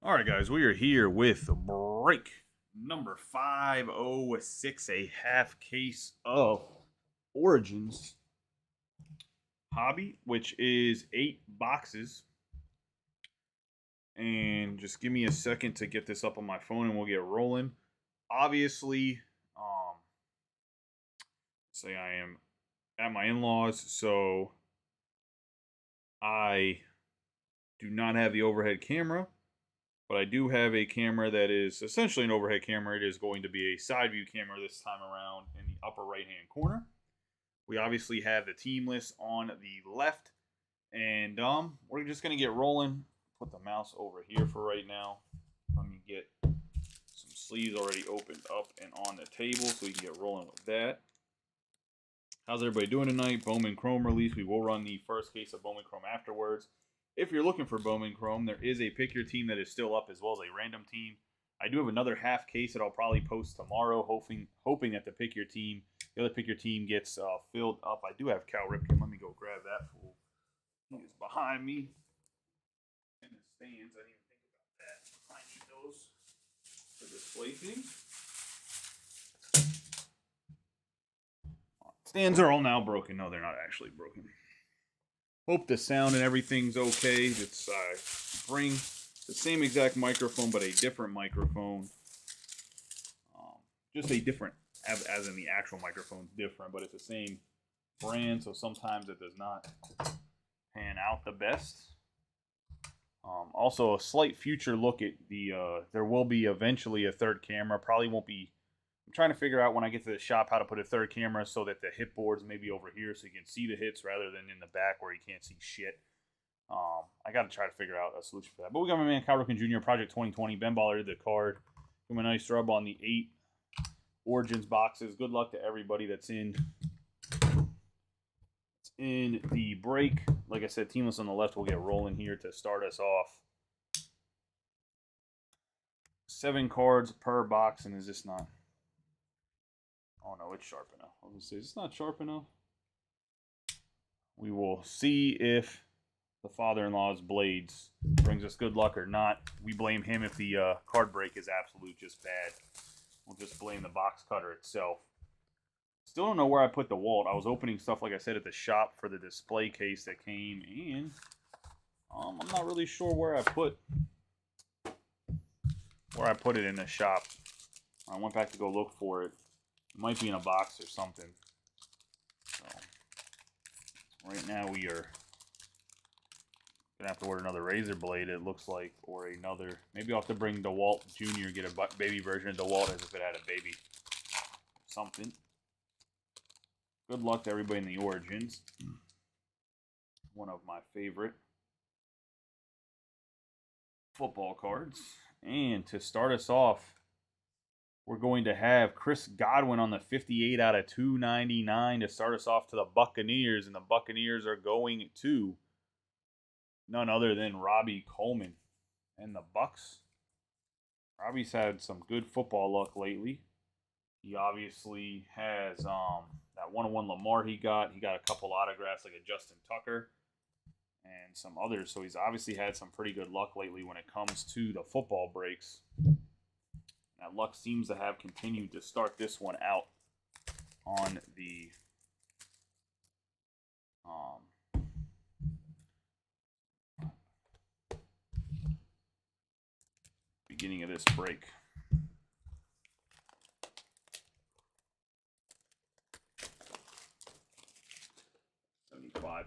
All right, guys, we are here with break number 506, a half case of Origins Hobby, which is 8 boxes. And just give me a second to get this up on my phone and we'll get rolling. Obviously, say I am at my in laws, so I do not have the overhead camera. But I do have a camera that is essentially an overhead camera. It is going to be a side view camera this time around in the upper right hand corner. We obviously have the team list on the left. And we're just going to get rolling. Put the mouse over here for right now. Let me get some sleeves already opened up and on the table so we can get rolling with that. How's everybody doing tonight? Bowman Chrome release. We will run the first case of Bowman Chrome afterwards. If you're looking for Bowman Chrome, there is a pick your team that is still up as well as a random team. I do have another half case that I'll probably post tomorrow, hoping that the pick your team, the other pick your team gets filled up. I do have Cal Ripken. Let me go grab that fool. He is behind me in the stands. I didn't even think about that. I need those for display things. Stands are all now broken. No, they're not actually broken. Hope the sound and everything's okay. It's bring the same exact microphone, but a different microphone. Just a different, as in the actual microphone's different, but it's the same brand, so sometimes it does not pan out the best. Also, a slight future look at the. There will be eventually a third camera. Probably won't be. I'm trying to figure out when I get to the shop how to put a third camera so that the hit board's maybe over here so you can see the hits rather than in the back where you can't see shit. I got to try to figure out a solution for that. But we got my man Cal Ripken Jr. Project 2020. Ben Baller did the card. Give him a nice rub on the 8 Origins boxes. Good luck to everybody that's in the break. Like I said, teamless on the left will get rolling here to start us off. 7 cards per box, and is this not? Oh no, it's sharp enough. I was gonna say, is this not sharp enough? We will see if the father-in-law's blades brings us good luck or not. We blame him if the card break is absolute just bad. We'll just blame the box cutter itself. Still don't know where I put the Walt. I was opening stuff, like I said, at the shop for the display case that came, and I'm not really sure where I put it in the shop. I went back to go look for it. It might be in a box or something. So right now we are gonna have to order another razor blade, it looks like, or another. Maybe I'll have to bring DeWalt Jr. Get a baby version of DeWalt as if it had a baby. Something. Good luck to everybody in the Origins. One of my favorite football cards. And to start us off, we're going to have Chris Godwin on the 58 out of 299 to start us off to the Buccaneers. And the Buccaneers are going to none other than Robbie Coleman and the Bucks. Robbie's had some good football luck lately. He obviously has that 1-on-1 Lamar he got. He got a couple autographs like a Justin Tucker and some others. So he's obviously had some pretty good luck lately when it comes to the football breaks. That luck seems to have continued to start this one out on the beginning of this break.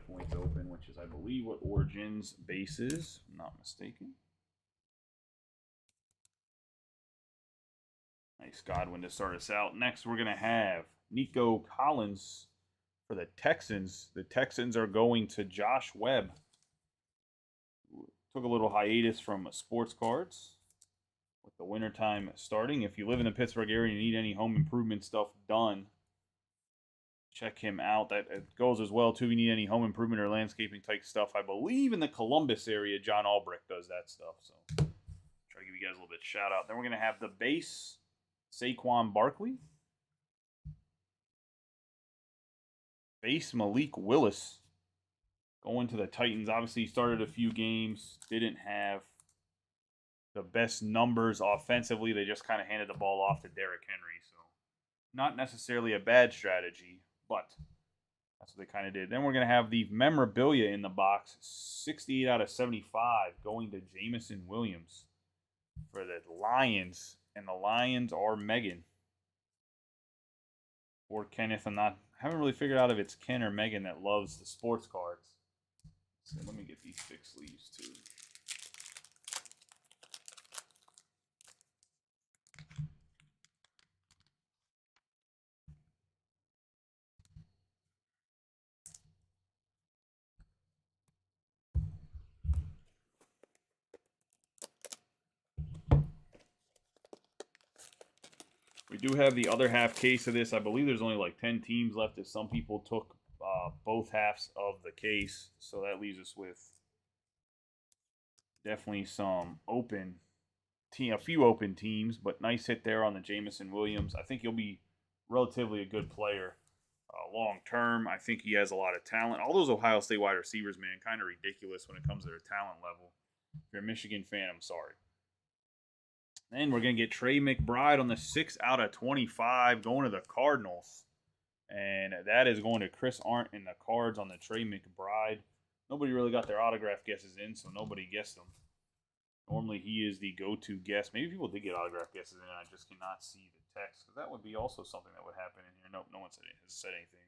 Points open, which is, I believe, what Origins base is. I'm not mistaken. Nice Godwin to start us out. Next, we're going to have Nico Collins for the Texans. The Texans are going to Josh Webb. Took a little hiatus from sports cards with the wintertime starting. If you live in the Pittsburgh area and you need any home improvement stuff done, check him out. That goes as well, too. If you need any home improvement or landscaping type stuff, I believe in the Columbus area, John Albrecht does that stuff. So try to give you guys a little bit of shout out. Then we're going to have the base, Saquon Barkley. Base, Malik Willis. Going to the Titans. Obviously, he started a few games. Didn't have the best numbers offensively. They just kind of handed the ball off to Derrick Henry. So not necessarily a bad strategy, but that's what they kind of did. Then we're going to have the memorabilia in the box. 68 out of 75 going to Jameson Williams for the Lions. And the Lions are Megan. Or Kenneth. I haven't really figured out if it's Ken or Megan that loves the sports cards. So let me get these thick sleeves too. We do have the other half case of this. I believe there's only like 10 teams left, as some people took both halves of the case. So that leaves us with definitely some open a few open teams, but nice hit there on the Jameson Williams. I think he'll be relatively a good player long term. I think he has a lot of talent. All those Ohio State wide receivers, man, kind of ridiculous when it comes to their talent level. If you're a Michigan fan, I'm sorry. Then we're going to get Trey McBride on the 6 out of 25 going to the Cardinals. And that is going to Chris Arndt in the cards on the Trey McBride. Nobody really got their autograph guesses in, so nobody guessed them. Normally, he is the go-to guess. Maybe people did get autograph guesses in, and I just cannot see the text. Because that would be also something that would happen in here. Nope, no one has said anything.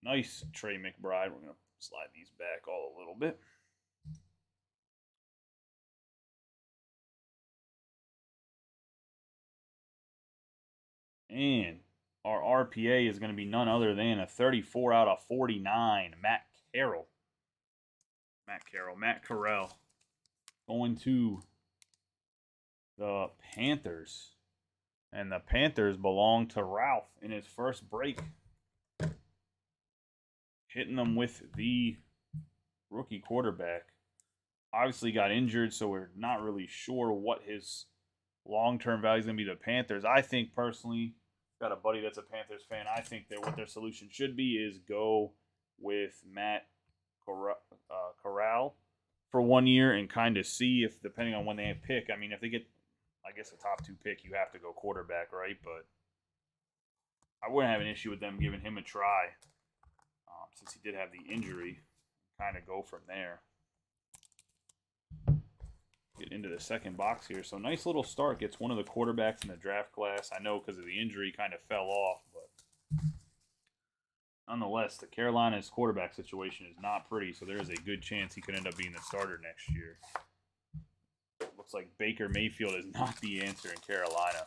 Nice Trey McBride. We're going to slide these back all a little bit. And our RPA is going to be none other than a 34 out of 49, Matt Carroll. Matt Carroll. Going to the Panthers. And the Panthers belong to Ralph in his first break. Hitting them with the rookie quarterback. Obviously got injured, so we're not really sure what his long-term value is going to be to the Panthers. I think personally, got a buddy that's a Panthers fan. I think that what their solution should be is go with Matt Corral for 1 year and kind of see if, depending on when they pick, I mean, if they get, I guess, a top 2 pick, you have to go quarterback, right? But I wouldn't have an issue with them giving him a try since he did have the injury. Kind of go from there. Get into the second box here. So nice little start. Gets one of the quarterbacks in the draft class. I know because of the injury kind of fell off, but nonetheless, the Carolina's quarterback situation is not pretty, so there is a good chance he could end up being the starter next year. Looks like Baker Mayfield is not the answer in Carolina,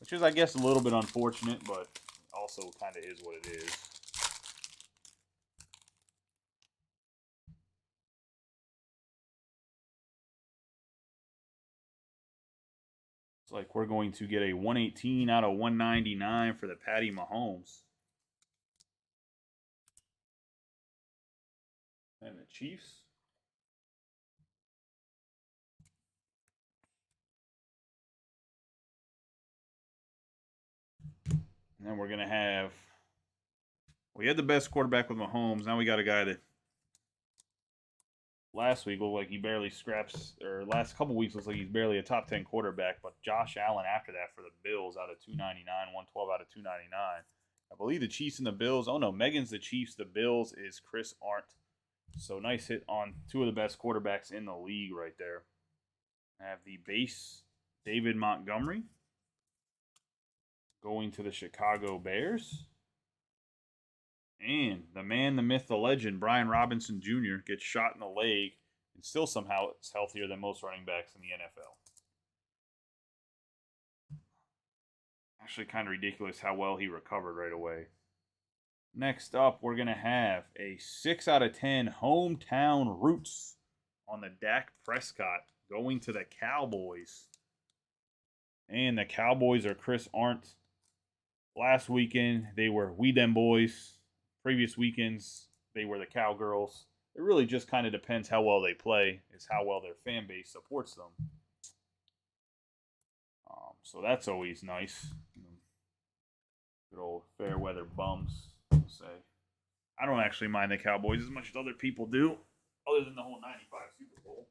which is, I guess, a little bit unfortunate, but also kind of is what it is. It's like we're going to get a 118 out of 199 for the Patty Mahomes. And the Chiefs. And then we're going to have, we had the best quarterback with Mahomes. Now we got a guy that last week looked like he barely scraps, or last couple weeks looks like he's barely a top 10 quarterback. But Josh Allen after that for the Bills out of 299, 112 out of 299. I believe the Chiefs and the Bills. Oh no, Megan's the Chiefs. The Bills is Chris Arndt. So nice hit on 2 of the best quarterbacks in the league right there. I have the base David Montgomery going to the Chicago Bears. And the man, the myth, the legend, Brian Robinson Jr. gets shot in the leg and still somehow is healthier than most running backs in the NFL. Actually, kind of ridiculous how well he recovered right away. Next up, we're going to have a 6 out of 10 hometown roots on the Dak Prescott going to the Cowboys. And the Cowboys are Chris Arndt. Last weekend, they were We Them Boys. Previous weekends, they were the Cowgirls. It really just kind of depends how well they play, is how well their fan base supports them. So that's always nice. Good old fair weather bums, I'll say. I don't actually mind the Cowboys as much as other people do, other than the whole 95 Super Bowl.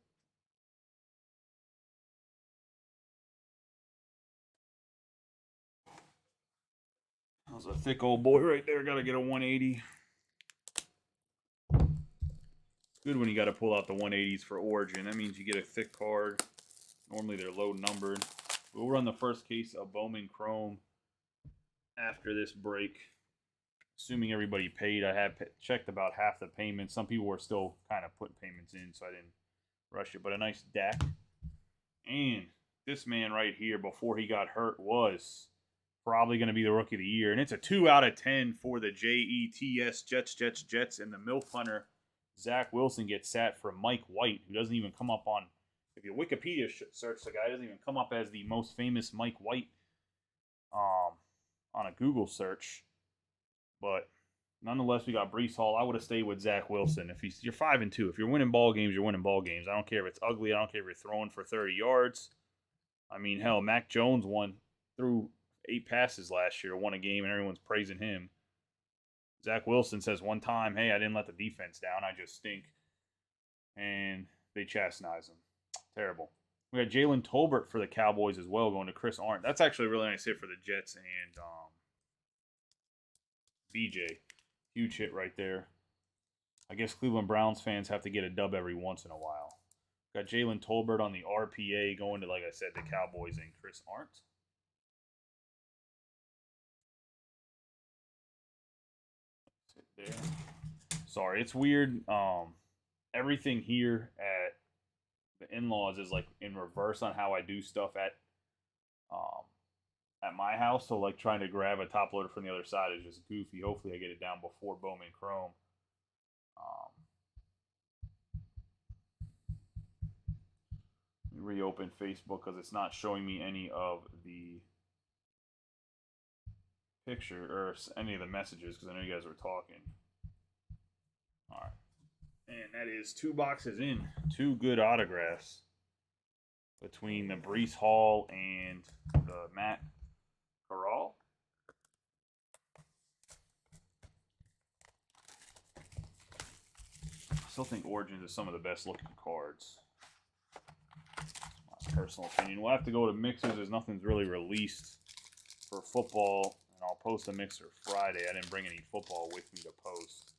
That was a thick old boy right there. Got to get a 180. Good when you got to pull out the 180s for Origin. That means you get a thick card. Normally they're low numbered. We'll run the first case of Bowman Chrome after this break. Assuming everybody paid. I have checked about half the payments. Some people were still kind of putting payments in, so I didn't rush it. But a nice deck. And this man right here, before he got hurt, was probably going to be the Rookie of the Year. And it's a 2 out of 10 for the Jets, Jets. And the MILF Hunter, Zach Wilson, gets sat for Mike White, who doesn't even come up on, if you Wikipedia search the guy, doesn't even come up as the most famous Mike White on a Google search. But nonetheless, we got Breece Hall. I would have stayed with Zach Wilson. You're 5-2. If you're winning ball games, you're winning ball games. I don't care if it's ugly. I don't care if you're throwing for 30 yards. I mean, hell, Mac Jones threw 8 passes last year, won a game, and everyone's praising him. Zach Wilson says one time, hey, I didn't let the defense down. I just stink. And they chastise him. Terrible. We got Jalen Tolbert for the Cowboys as well, going to Chris Arndt. That's actually a really nice hit for the Jets and BJ. Huge hit right there. I guess Cleveland Browns fans have to get a dub every once in a while. Got Jalen Tolbert on the RPA going to, like I said, the Cowboys and Chris Arndt. There. Sorry, it's weird. Everything here at the in-laws is like in reverse on how I do stuff at my house. So like trying to grab a top loader from the other side is just goofy. Hopefully I get it down before Bowman Chrome. Reopen Facebook because it's not showing me any of the picture or any of the messages because I know you guys were talking. All right. And that is 2 boxes in. 2 good autographs between the Breece Hall and the Matt Corral. I still think Origins is some of the best looking cards. My personal opinion. We'll have to go to mixers as nothing's really released for football. And I'll post a mixer Friday. I didn't bring any football with me to post.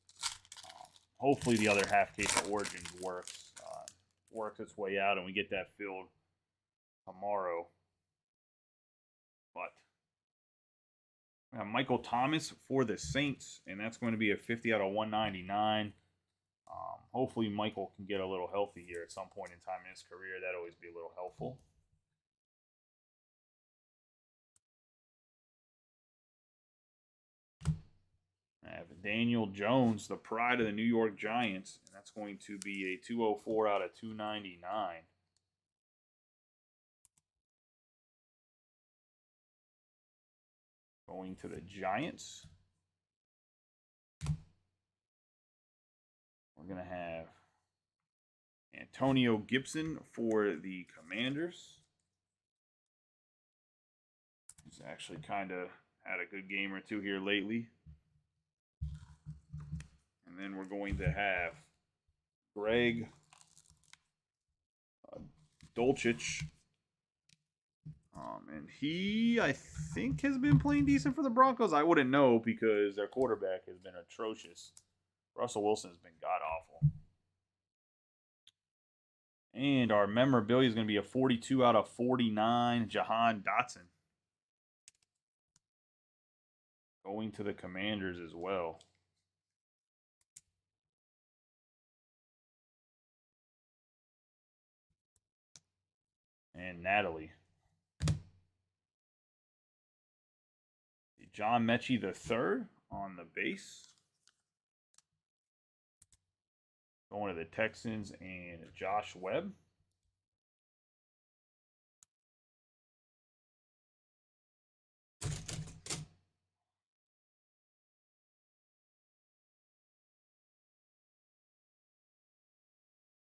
Hopefully the other half case of Origins works its way out and we get that filled tomorrow. But we have Michael Thomas for the Saints, and that's going to be a 50 out of 199. Hopefully Michael can get a little healthy here at some point in time in his career. That'd always be a little helpful. I have Daniel Jones, the pride of the New York Giants, and that's going to be a 204 out of 299. Going to the Giants. We're going to have Antonio Gibson for the Commanders. He's actually kind of had a good game or two here lately. And then we're going to have Greg Dulcich. And he, I think, has been playing decent for the Broncos. I wouldn't know because their quarterback has been atrocious. Russell Wilson has been god-awful. And our memorabilia is going to be a 42 out of 49, Jahan Dotson. Going to the Commanders as well. And Natalie. John Mechie III on the base. Going to the Texans and Josh Webb.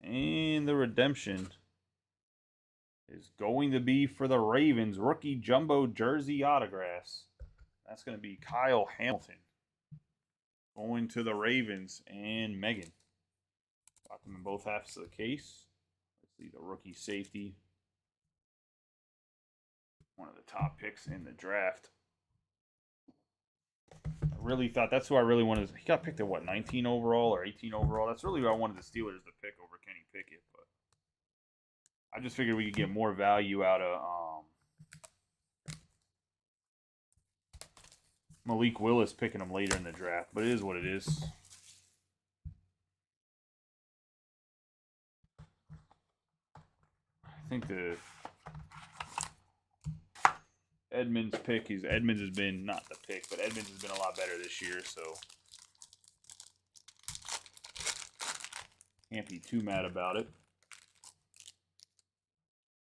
And the redemption is going to be for the Ravens. Rookie jumbo jersey autographs. That's going to be Kyle Hamilton. Going to the Ravens and Megan. Got them in both halves of the case. Let's see the rookie safety. One of the top picks in the draft. I really thought that's who I really wanted. He got picked at what, 19 overall or 18 overall? That's really who I wanted the Steelers to pick over Kenny Pickett. But I just figured we could get more value out of Malik Willis picking him later in the draft. But it is what it is. I think the Edmonds pick is Edmonds has been not the pick, but Edmonds has been a lot better this year, so can't be too mad about it.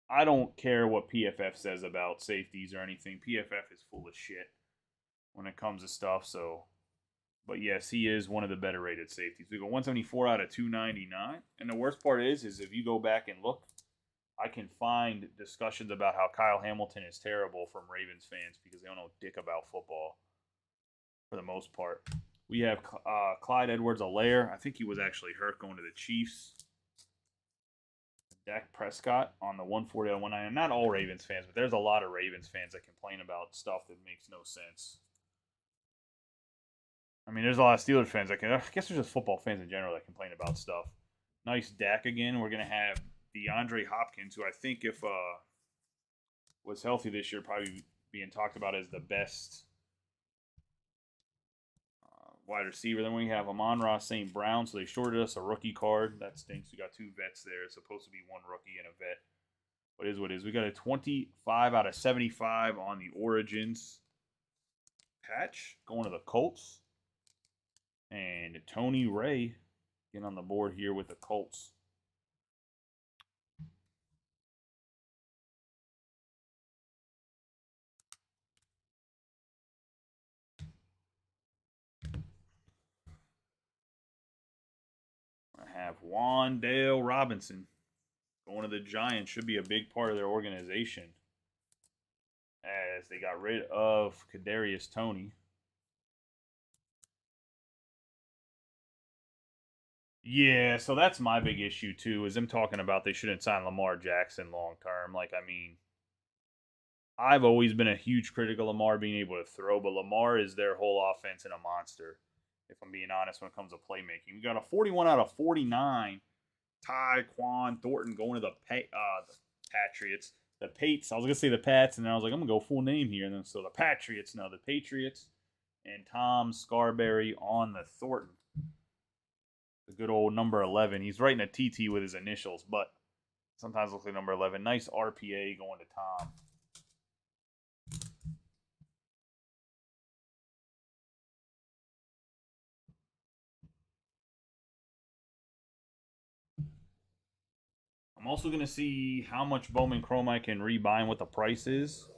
I don't care what PFF says about safeties or anything. PFF is full of shit when it comes to stuff, so but yes, he is one of the better rated safeties. We go 174 out of 299. And the worst part is if you go back and look, I can find discussions about how Kyle Hamilton is terrible from Ravens fans because they don't know dick about football for the most part. We have Clyde Edwards-Helaire. I think he was actually hurt going to the Chiefs. Dak Prescott on the 140 out of 190. Not all Ravens fans, but there's a lot of Ravens fans that complain about stuff that makes no sense. I mean, there's a lot of Steelers fans that I guess there's just football fans in general that complain about stuff. Nice Dak again. We're going to have DeAndre Hopkins, who I think if was healthy this year, probably being talked about as the best wide receiver. Then we have Amon-Ra St. Brown, so they shorted us a rookie card. That stinks. We got 2 vets there. It's supposed to be 1 rookie and a vet. What is what is. We got a 25 out of 75 on the Origins patch going to the Colts. And Tony Ray getting on the board here with the Colts. I have Wan'Dale Robinson going to the Giants. Should be a big part of their organization as they got rid of Kadarius Toney. Yeah, so that's my big issue too. Is them talking about they shouldn't sign Lamar Jackson long term. Like, I mean, I've always been a huge critic of Lamar being able to throw, but Lamar is their whole offense and a monster. If I'm being honest, when it comes to playmaking, we got a 41 out of 49. Tyquan Thornton going to the Patriots. The Pates. I was gonna say the Pats, and then I was like, I'm gonna go full name here, and then so the Patriots. No, the Patriots, and Tom Scarberry on the Thornton. The good old number 11. He's writing a TT with his initials, but sometimes looks like number 11. Nice RPA going to Tom. I'm also going to see how much Bowman Chrome I can rebuy and what the price is.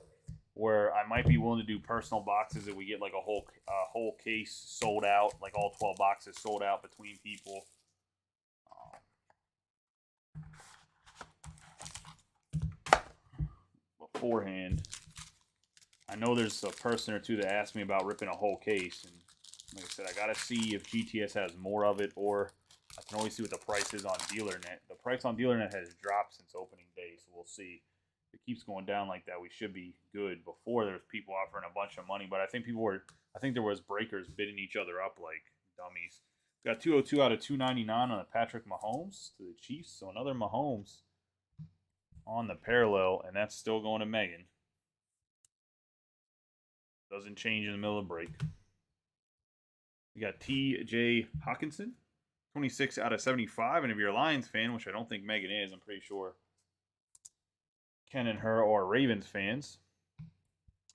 Where I might be willing to do personal boxes if we get like a whole case sold out, like all 12 boxes sold out between people. Beforehand, I know there's a person or two that asked me about ripping a whole case, and like I said, I gotta see if GTS has more of it, or I can always see what the price is on DealerNet. The price on DealerNet has dropped since opening day, so we'll see. If it keeps going down like that, we should be good. Before there was people offering a bunch of money, but I think there was breakers bidding each other up like dummies. We got 202 out of 299 on a Patrick Mahomes to the Chiefs, so another Mahomes on the parallel, and that's still going to Megan. Doesn't change in the middle of the break. We got T.J. Hawkinson, 26 out of 75. And if you're a Lions fan, which I don't think Megan is, I'm pretty sure Ken and her are Ravens fans.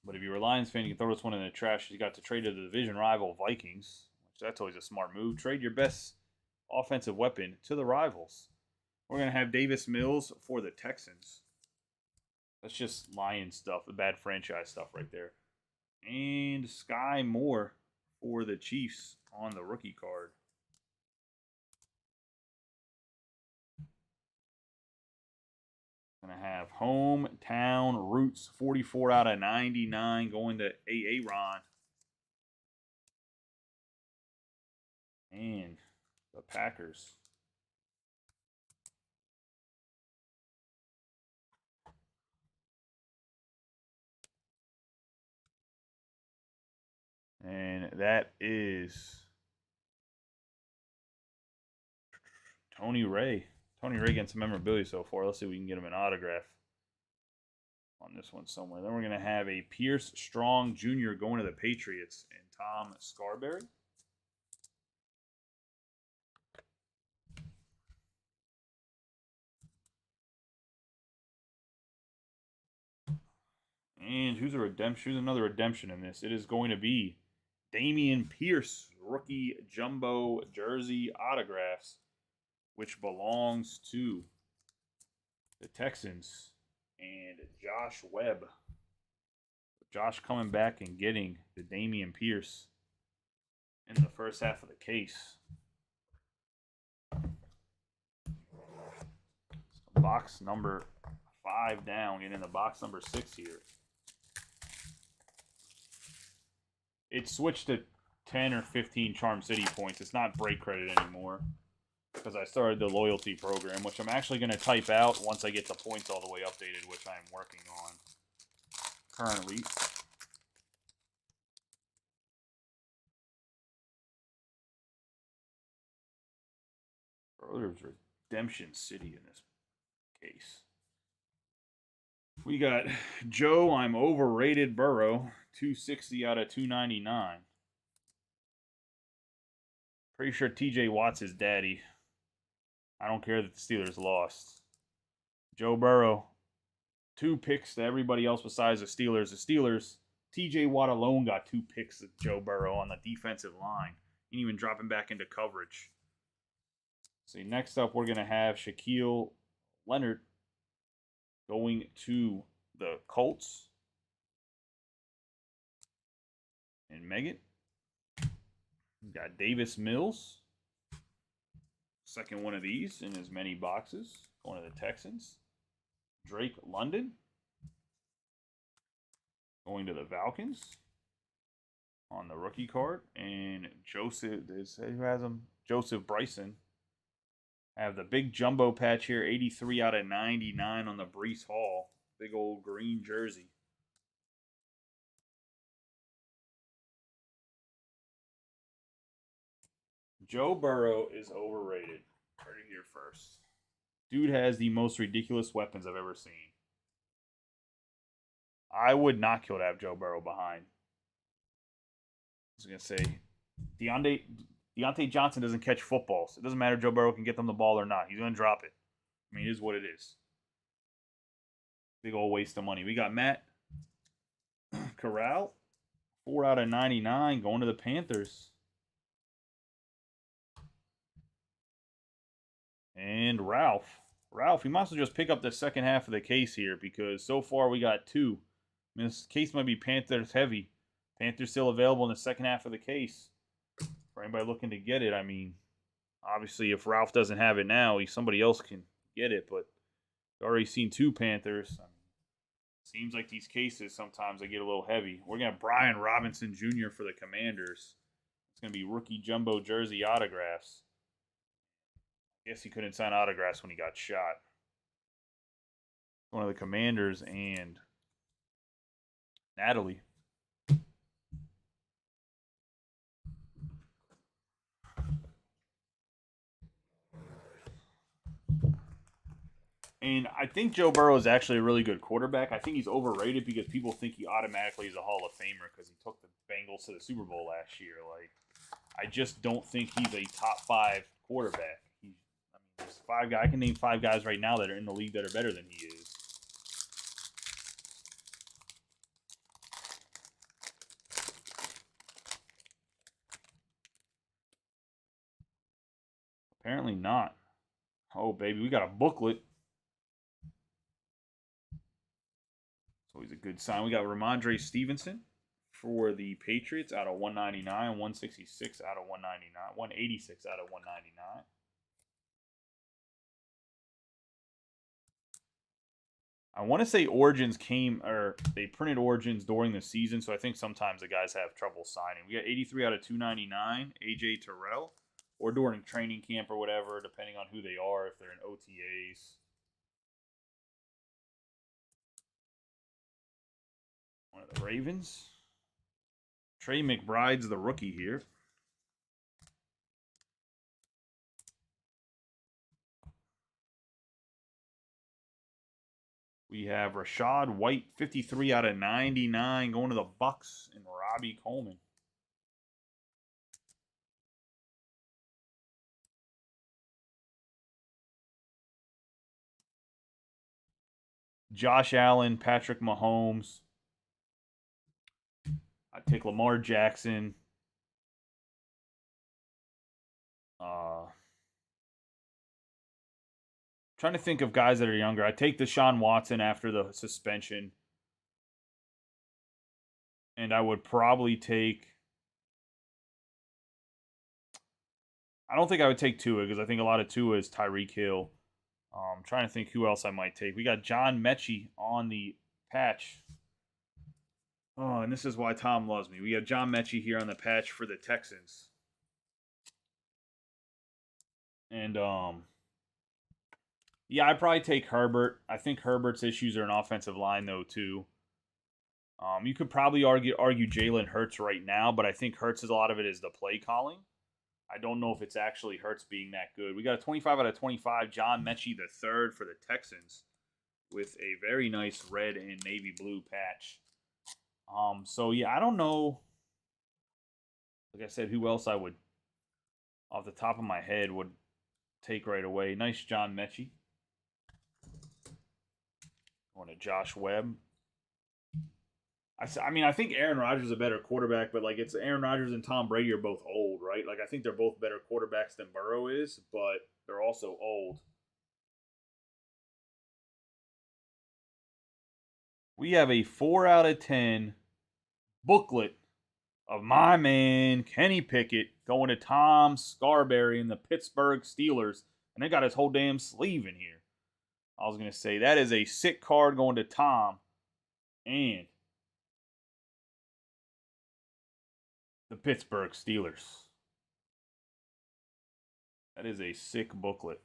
But if you're a Lions fan, you can throw this one in the trash. You got to trade to the division rival Vikings, which that's always a smart move. Trade your best offensive weapon to the rivals. We're going to have Davis Mills for the Texans. That's just Lions stuff, the bad franchise stuff right there. And Sky Moore for the Chiefs on the rookie card. Going to have Hometown Roots, 44 out of 99, going to A.A. Ron. And the Packers. And And that is Tony Ray. Tony Ray getting some memorabilia so far. Let's see if we can get him an autograph on this one somewhere. Then we're going to have a Pierce Strong Jr. going to the Patriots and Tom Scarberry. And who's a redemption? Who's another redemption in this? It is going to be Dameon Pierce, rookie jumbo jersey autographs, which belongs to the Texans and Josh Webb. Josh coming back and getting the Dameon Pierce in the first half of the case. So box number 5 down, getting into box number 6 here. It switched to 10 or 15 Charm City points. It's not break credit anymore because I started the loyalty program, which I'm actually going to type out once I get the points all the way updated, which I'm working on currently. There's Redemption City in this case. We got Joe, I'm overrated Burrow, 260 out of 299. Pretty sure TJ Watt's his daddy. I don't care that the Steelers lost. Joe Burrow, 2 picks to everybody else besides the Steelers. The Steelers, TJ Watt alone got 2 picks to Joe Burrow on the defensive line. And even dropping back into coverage. See, next up we're going to have Shaquille Leonard going to the Colts. And Megan. We've got Davis Mills. Second one of these in as many boxes. Going to the Texans. Drake London. Going to the Falcons. On the rookie card. And Joseph, who has him? Joseph Bryson. I have the big jumbo patch here, 83 out of 99 on the Breece Hall. Big old green jersey. Joe Burrow is overrated. Heard it here first. Dude has the most ridiculous weapons I've ever seen. I would not kill to have Joe Burrow behind. I was going to say, Deontay Johnson doesn't catch footballs. It doesn't matter if Joe Burrow can get them the ball or not. He's going to drop it. I mean, it is what it is. Big old waste of money. We got Matt Corral, 4 out of 99, going to the Panthers. And Ralph. Ralph, you might as well just pick up the second half of the case here because so far we got 2. I mean, this case might be Panthers heavy. Panthers still available in the second half of the case. For anybody looking to get it, I mean, obviously if Ralph doesn't have it now, somebody else can get it, but I've already seen 2 Panthers. I mean, seems like these cases sometimes they get a little heavy. We're going to have Brian Robinson Jr. for the Commanders. It's going to be rookie jumbo jersey autographs. I guess he couldn't sign autographs when he got shot. One of the Commanders and Natalie. And I think Joe Burrow is actually a really good quarterback. I think he's overrated because people think he automatically is a Hall of Famer because he took the Bengals to the Super Bowl last year. Like, I just don't think he's a top 5 quarterback. There's 5 guys. I can name 5 guys right now that are in the league that are better than he is. Apparently not. Oh, baby, we got a booklet. It's always a good sign. We got Ramondre Stevenson for the Patriots out of 199, 166 out of 199, 186 out of 199. I want to say Origins they printed Origins during the season, so I think sometimes the guys have trouble signing. We got 83 out of 299, AJ Terrell, or during training camp or whatever, depending on who they are, if they're in OTAs. One of the Ravens. Trey McBride's the rookie here. We have Rashad White, 53 out of 99, going to the Bucks, and Robbie Coleman. Josh Allen, Patrick Mahomes. I'd take Lamar Jackson. Trying to think of guys that are younger. I'd take Deshaun Watson after the suspension. And I would probably take... I don't think I would take Tua because I think a lot of Tua is Tyreek Hill. I'm trying to think who else I might take. We got John Mechie on the patch. Oh, and this is why Tom loves me. We got John Mechie here on the patch for the Texans. And, yeah, I'd probably take Herbert. I think Herbert's issues are an offensive line, though, too. You could probably argue Jalen Hurts right now, but I think Hurts is a lot of it is the play calling. I don't know if it's actually Hurts being that good. We got a 25 out of 25, John Mechie the third for the Texans with a very nice red and navy blue patch. So, yeah, I don't know, like I said, who else I would, off the top of my head, would take right away. Nice John Mechie. Going to Josh Webb. I mean, I think Aaron Rodgers is a better quarterback, but like it's Aaron Rodgers and Tom Brady are both old, right? Like I think they're both better quarterbacks than Burrow is, but they're also old. We have a 4 out of 10 booklet of my man Kenny Pickett going to Tom Scarberry and the Pittsburgh Steelers, and they got his whole damn sleeve in here. I was going to say that is a sick card going to Tom and the Pittsburgh Steelers. That is a sick booklet.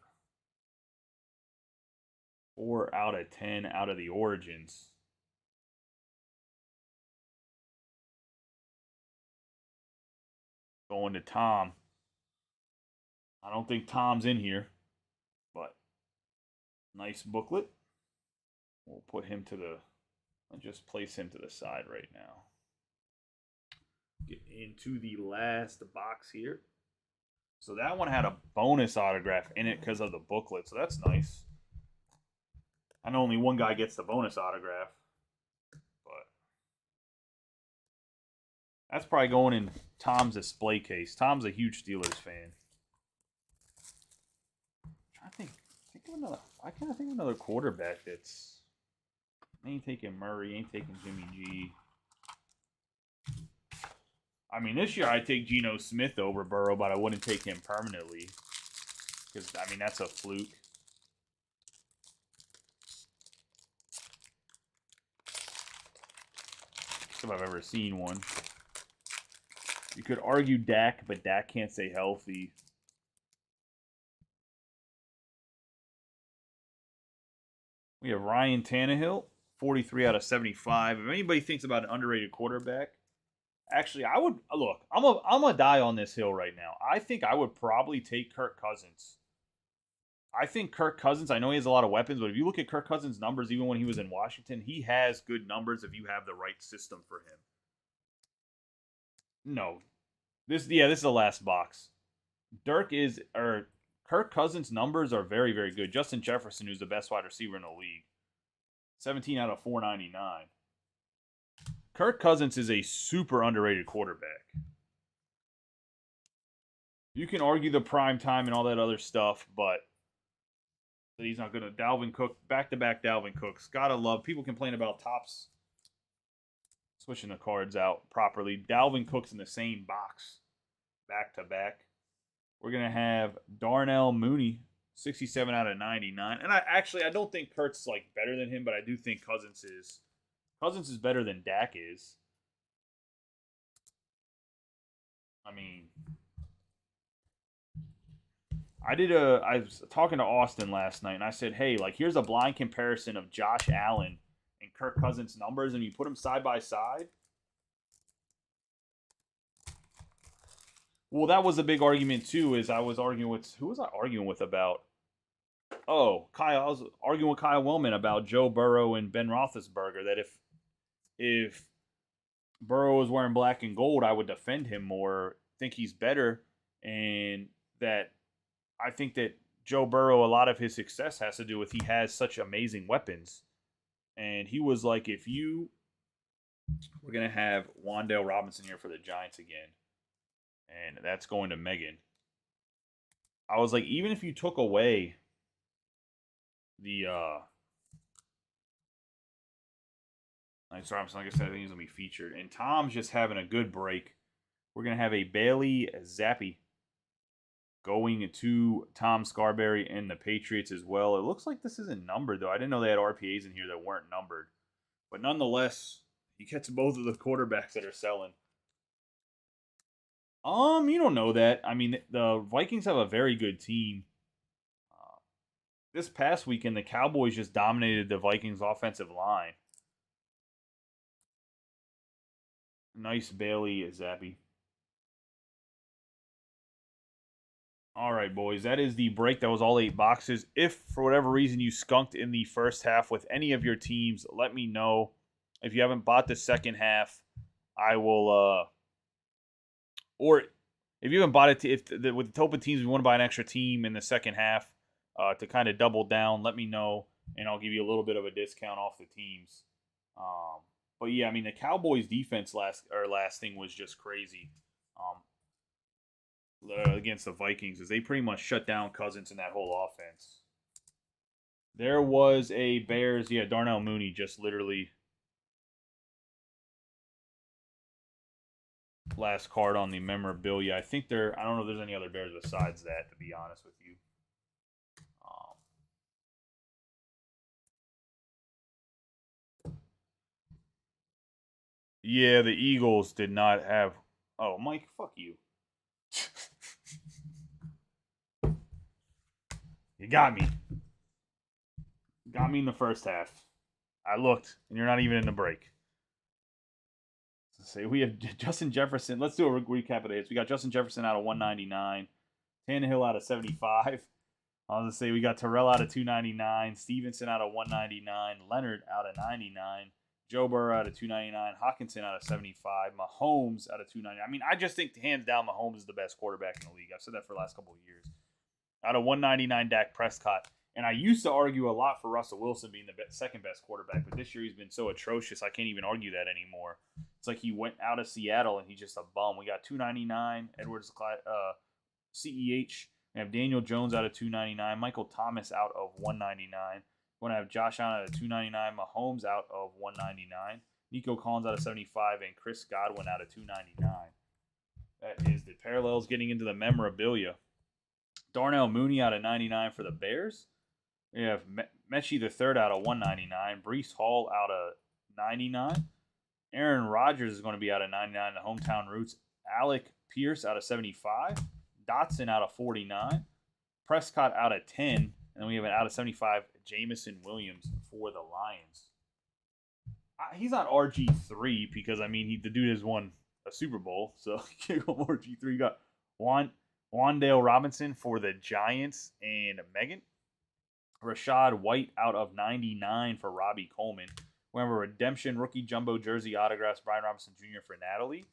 4 out of 10 out of the Origins. Going to Tom. I don't think Tom's in here, but nice booklet. We'll put him to the, I'll just place him to the side right now. Get into the last box here. So that one had a bonus autograph in it because of the booklet, so that's nice. I know only one guy gets the bonus autograph, but that's probably going in Tom's display case. Tom's a huge Steelers fan. I'm trying to think of another. I can't think of another quarterback that's. Ain't taking Murray. Ain't taking Jimmy G. I mean, this year I'd take Geno Smith over Burrow, but I wouldn't take him permanently. Because, I mean, that's a fluke. If I've ever seen one. You could argue Dak, but Dak can't stay healthy. We have Ryan Tannehill, 43 out of 75. If anybody thinks about an underrated quarterback, actually, I would look. I'm gonna die on this hill right now. I think I would probably take Kirk Cousins. I think Kirk Cousins. I know he has a lot of weapons, but if you look at Kirk Cousins' numbers, even when he was in Washington, he has good numbers if you have the right system for him. No, this is the last box. Kirk Cousins' numbers are very, very good. Justin Jefferson, who's the best wide receiver in the league, 17 out of 499. Kirk Cousins is a super underrated quarterback. You can argue the prime time and all that other stuff, but he's not going to. Dalvin Cook, back-to-back Dalvin Cooks. Gotta love. People complain about tops switching the cards out properly. Dalvin Cook's in the same box, back-to-back. We're going to have Darnell Mooney, 67 out of 99. And I don't think Kurt's like better than him, but I do think Cousins is. Cousins is better than Dak is. I mean, I was talking to Austin last night, and I said, hey, like, here's a blind comparison of Josh Allen and Kirk Cousins' numbers, and you put them side by side. Well, that was a big argument too. Is I was arguing with who was I arguing with about? Oh, Kyle. I was arguing with Kyle Willman about Joe Burrow and Ben Roethlisberger. That if Burrow was wearing black and gold, I would defend him more. Think he's better, and that I think that Joe Burrow, a lot of his success has to do with he has such amazing weapons. And he was like, if you we're gonna have Wandale Robinson here for the Giants again, and that's going to Megan. I was like, even if you took away the like I said, I think he's gonna be featured. And Tom's just having a good break. We're gonna have a Bailey Zappi going to Tom Scarberry and the Patriots as well. It looks like this isn't numbered though. I didn't know they had RPAs in here that weren't numbered. But nonetheless, he gets both of the quarterbacks that are selling. You don't know that. I mean, the Vikings have a very good team. This past weekend, the Cowboys just dominated the Vikings' offensive line. Nice Bailey Zappi. All right, boys. That is the break. That was all 8 boxes. If, for whatever reason, you skunked in the first half with any of your teams, let me know. If you haven't bought the second half, I will... or if you haven't bought it, with the open teams, we want to buy an extra team in the second half to kind of double down, let me know, and I'll give you a little bit of a discount off the teams. But yeah, I mean, the Cowboys' defense last thing was just crazy against the Vikings, as they pretty much shut down Cousins in that whole offense. There was a Bears, Darnell Mooney just literally last card on the memorabilia. I think I don't know if there's any other Bears besides that, to be honest with you. Yeah, the Eagles did not have... Oh, Mike, fuck you. You got me. Got me in the first half. I looked, and you're not even in the break. Let's see, we have Justin Jefferson. Let's do a recap of the hits. We got Justin Jefferson out of 199. Tannehill out of 75. I was going to say we got Terrell out of 299. Stevenson out of 199. Leonard out of 99. Joe Burrow out of 299. Hawkinson out of 75. Mahomes out of 299. I mean, I just think hands down Mahomes is the best quarterback in the league. I've said that for the last couple of years. Out of 199, Dak Prescott. And I used to argue a lot for Russell Wilson being the second best quarterback, but this year he's been so atrocious, I can't even argue that anymore. It's like he went out of Seattle and he's just a bum. We got 299, Edwards, CEH. We have Daniel Jones out of 299, Michael Thomas out of 199. We're going to have Josh Allen out of 299, Mahomes out of 199, Nico Collins out of 75, and Chris Godwin out of 299. That is the parallels getting into the memorabilia. Darnell Mooney out of 99 for the Bears. We have Mechie the third out of 199. Breece Hall out of 99. Aaron Rodgers is going to be out of 99. The hometown roots. Alec Pierce out of 75. Dotson out of 49. Prescott out of 10. And then we have an out of 75, Jamison Williams for the Lions. He's not RG3 because, I mean, the dude has won a Super Bowl. So you can't go RG3. You got Wandale Robinson for the Giants and Megan. Rashad White out of 99 for Robbie Coleman. We have a redemption rookie jumbo jersey autographs, Brian Robinson Jr. for Natalie.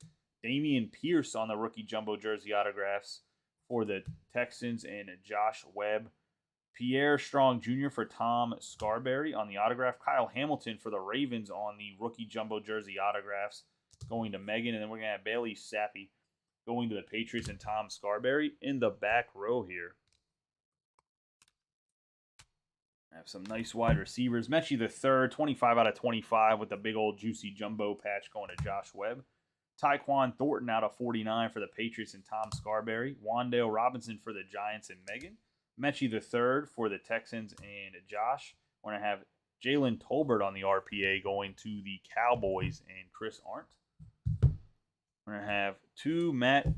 Damian Pierce on the rookie jumbo jersey autographs for the Texans and Josh Webb. Pierre Strong Jr. for Tom Scarberry on the autograph. Kyle Hamilton for the Ravens on the rookie jumbo jersey autographs going to Megan. And then we're going to have Bailey Zappi going to the Patriots and Tom Scarberry in the back row here. I have some nice wide receivers. Mechie the third, 25 out of 25 with the big old juicy jumbo patch going to Josh Webb. Tyquan Thornton out of 49 for the Patriots and Tom Scarberry. Wandale Robinson for the Giants and Megan. Mechie the third for the Texans and Josh. We're going to have Jalen Tolbert on the RPA going to the Cowboys and Chris Arndt. We're going to have two Matt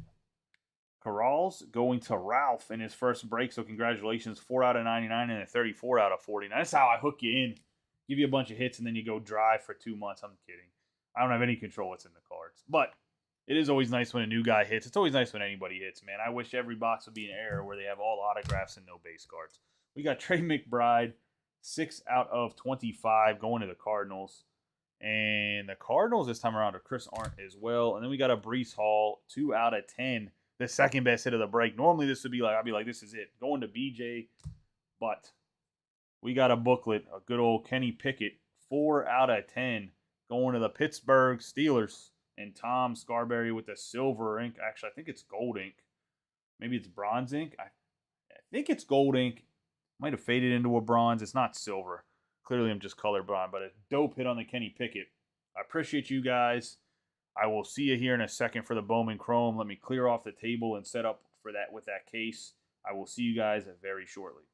Corrals going to Ralph in his first break. So congratulations, 4 out of 99 and a 34 out of 49. That's how I hook you in. Give you a bunch of hits and then you go dry for 2 months. I'm kidding. I don't have any control what's in the cards. But It is always nice when a new guy hits. It's always nice when anybody hits, man. I wish every box would be an error where they have all autographs and no base cards. We got Trey McBride, 6 out of 25 going to the Cardinals. And the Cardinals this time around are Chris Arndt as well. And then we got a Brees Hall, 2 out of 10. The second best hit of the break. Normally this would be like, I'd be like, this is it. Going to BJ. But we got a booklet, a good old Kenny Pickett, 4 out of 10. Going to the Pittsburgh Steelers. And Tom Scarberry with the silver ink. Actually, I think it's gold ink. Maybe it's bronze ink. I think it's gold ink. Might have faded into a bronze. It's not silver. Clearly, I'm just colorblind. But a dope hit on the Kenny Pickett. I appreciate you guys. I will see you here in a second for the Bowman Chrome. Let me clear off the table and set up for that with that case. I will see you guys very shortly.